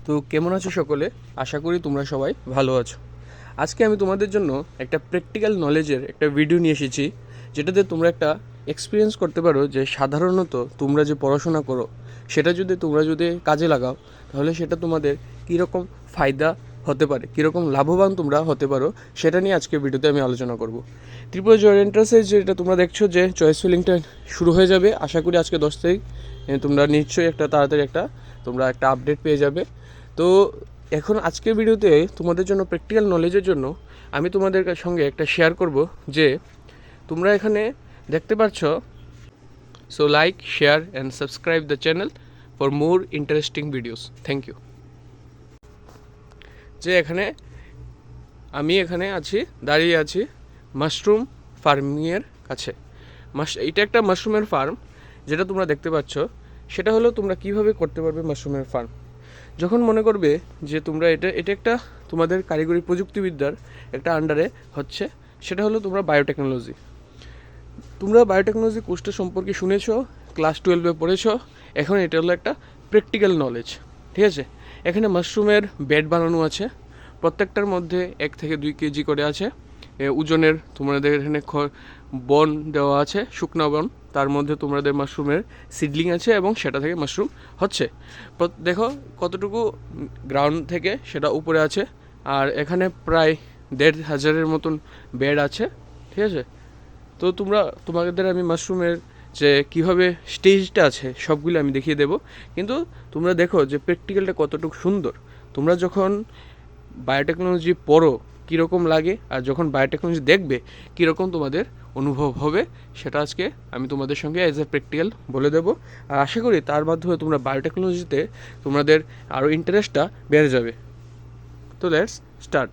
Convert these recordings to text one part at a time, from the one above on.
তো কেমন আছো সকলে? আশা করি তোমরা সবাই ভালো আছো। আজকে আমি তোমাদের জন্য একটা প্র্যাকটিক্যাল নলেজের একটা ভিডিও নিয়ে এসেছি, যেটাতে তোমরা একটা এক্সপিরিয়েন্স করতে পারো যে সাধারণত তোমরা যে পড়াশোনা করো সেটা যদি তোমরা কাজে লাগাও তাহলে সেটা তোমাদের কীরকম ফায়দা হতে পারে, কীরকম লাভবান তোমরা হতে পারো, সেটা নিয়ে আজকে ভিডিওতে আমি আলোচনা করব। ত্রিপুরা জয়েন্ট এন্ট্রান্সের যেটা তোমরা দেখছো যে চয়েস ফিলিংটা শুরু হয়ে যাবে, আশা করি আজকে 10 তারিখ তোমরা নিশ্চয়ই একটা তাড়াতাড়ি তোমরা একটা আপডেট পেয়ে যাবে। তো এখন আজকের ভিডিওতে তোমাদের জন্য প্র্যাকটিক্যাল নলেজের জন্য আমি তোমাদের সঙ্গে একটা শেয়ার করব যে তোমরা এখানে দেখতে পাচ্ছ, so like, share and subscribe the channel for more interesting videos. Thank you. যে আমি এখানে দাঁড়িয়ে আছি মাশরুম ফার্মিংয়ের কাছে। এটা একটা মাশরুমের ফার্ম, যেটা তোমরা দেখতে পাচ্ছ। সেটা হলো তোমরা কিভাবে করতে পারবে মাশরুমের ফার্ম। যখন মনে করবে যে তোমরা এটা একটা তোমাদের কারিগরি প্রযুক্তিবিদ্যার একটা আন্ডারে হচ্ছে, সেটা হলো তোমরা বায়োটেকনোলজি। তোমরা বায়োটেকনোলজি কোর্সটা সম্পর্কে শুনেছো, ক্লাস 12-এ পড়েছো। এখন এটা হলো একটা প্র্যাকটিক্যাল নলেজ, ঠিক আছে? এখানে মাশরুমের বেড বানানো আছে, প্রত্যেকটার মধ্যে 1 থেকে 2 কেজি করে আছে ওজনের। তোমাদের এখানে বন দেওয়া আছে, শুকনো বন, তার মধ্যে তোমাদের মাশরুমের সিডলিং আছে এবং সেটা থেকে মাশরুম হচ্ছে। দেখো কতটুকু গ্রাউন্ড থেকে সেটা উপরে আছে। আর এখানে প্রায় 1,500-এর মতন বেড আছে, ঠিক আছে? তো তোমাদের আমি মাশরুমের যে কীভাবে স্টেজটা আছে সবগুলো আমি দেখিয়ে দেবো, কিন্তু তোমরা দেখো যে প্র্যাকটিক্যালটা কতটুকু সুন্দর। তোমরা যখন বায়োটেকনোলজি পড়ো কীরকম লাগে, আর যখন বায়োটেকনোলজি দেখবে কীরকম তোমাদের অনুভব হবে, সেটা আজকে আমি তোমাদের সঙ্গে অ্যাজ এ প্র্যাকটিক্যাল বলে দেবো। আর আশা করি তার মাধ্যমে তোমরা বায়োটেকনোলজিতে তোমাদের আরও ইন্টারেস্টটা বেড়ে যাবে। তো লেটস স্টার্ট।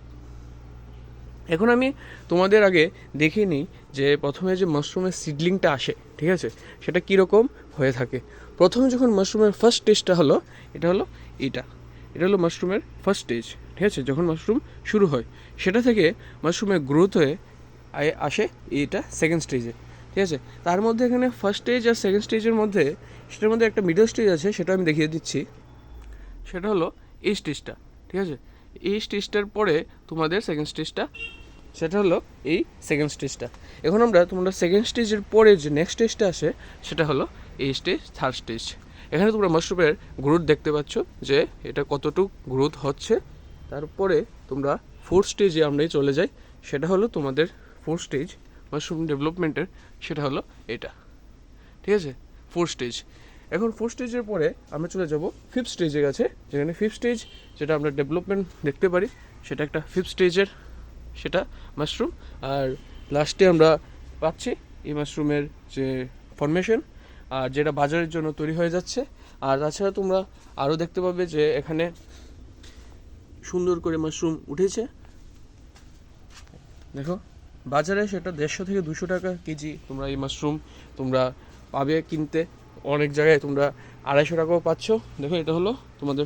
এখন আমি তোমাদের আগে দেখিয়ে নিই যে প্রথমে যে মাশরুমের সিডলিংটা আসে, ঠিক আছে, সেটা কীরকম হয়ে থাকে। প্রথমে যখন মাশরুমের ফার্স্ট স্টেজটা হলো, এটা হলো মাশরুমের ফার্স্ট স্টেজ, ঠিক আছে? যখন মাশরুম শুরু হয় সেটা থেকে মাশরুমের গ্রোথ হয়ে আসে এটা সেকেন্ড স্টেজে, ঠিক আছে? তার মধ্যে এখানে ফার্স্ট স্টেজ আর সেকেন্ড স্টেজের মধ্যে সেটার মধ্যে একটা মিডল স্টেজ আছে, সেটা আমি দেখিয়ে দিচ্ছি। সেটা হলো এই স্টেজটা, ঠিক আছে? এই স্টেজটার পরে তোমাদের সেকেন্ড স্টেজটা, সেটা হলো এই সেকেন্ড স্টেজটা। এখন তোমরা সেকেন্ড স্টেজের পরে যে নেক্সট স্টেজটা আসে সেটা হলো এই স্টেজ, থার্ড স্টেজ। এখানে তোমরা মাশরুমের গ্রোথ দেখতে পাচ্ছ যে এটা কতটুকু গ্রোথ হচ্ছে। তারপরে তোমরা ফোর্থ স্টেজে আমরাই চলে যাই, সেটা হলো তোমাদের ফোর্থ স্টেজ মাশরুম ডেভেলপমেন্টের, সেটা হলো এটা, ঠিক আছে? Fourth stage. এখন ফোর্থ স্টেজের পরে আমরা চলে যাব ফিফথ স্টেজের কাছে, যেখানে ফিফথ স্টেজ যেটা আমরা ডেভেলপমেন্ট দেখতে পারি, সেটা একটা ফিফথ স্টেজের সেটা মাশরুম। আর লাস্টে আমরা পাচ্ছি এই মাশরুমের যে ফরমেশন, আর যেটা বাজারের জন্য তৈরি হয়ে যাচ্ছে। আর তাছাড়া তোমরা আরও দেখতে পাবে যে এখানে সুন্দর করে মাশরুম উঠেছে। দেখো বাজারে সেটা 150 থেকে 200 টাকা কেজি তোমরা এই মাশরুম তোমরা পাবে কিনতে। অনেক জায়গায় তোমরা 250 টাকাও পাচ্ছ। দেখো এটা হলো তোমাদের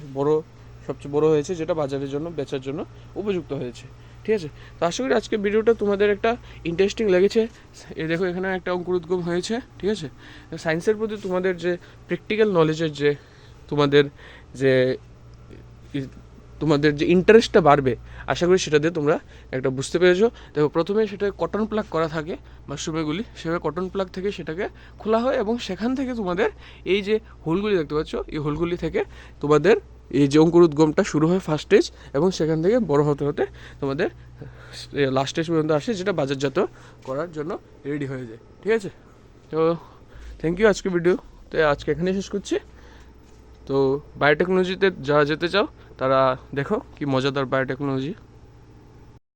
সবচেয়ে বড় হয়েছে, যেটা বাজারের জন্য বেচার জন্য উপযুক্ত হয়েছে, ঠিক আছে? তো আশা করি আজকের ভিডিওটা তোমাদের একটা ইন্টারেস্টিং লেগেছে। দেখো এখানে একটা অঙ্কুরোদ্গম হয়েছে, ঠিক আছে? সায়েন্সের প্রতি তোমাদের যে প্র্যাকটিক্যাল নলেজের যে যে তোমাদের যে ইন্টারেস্টটা বাড়বে, আশা করি সেটা দিয়ে তোমরা একটা বুঝতে পেরেছো। দেখো প্রথমে সেটা কটন প্লাগ করা থাকে মাশরুমগুলি, সেভাবে কটন প্লাগ থেকে সেটাকে খোলা হয় এবং সেখান থেকে তোমাদের এই যে হোলগুলি দেখতে পাচ্ছ, এই হোলগুলি থেকে তোমাদের এই যে অঙ্কুরোদ্গমটা শুরু হয় ফার্স্ট স্টেজ, এবং সেখান থেকে বড় হতে হতে তোমাদের লাস্ট স্টেজ পর্যন্ত আসে, যেটা বাজারজাত করার জন্য রেডি হয়ে যায়, ঠিক আছে? তো থ্যাংক ইউ। আজকে এখানেই শেষ করছি। তো বায়োটেকনোলজিতে যারা যেতে চাও তারা দেখো কি মজাদার বায়োটেকনোলজি।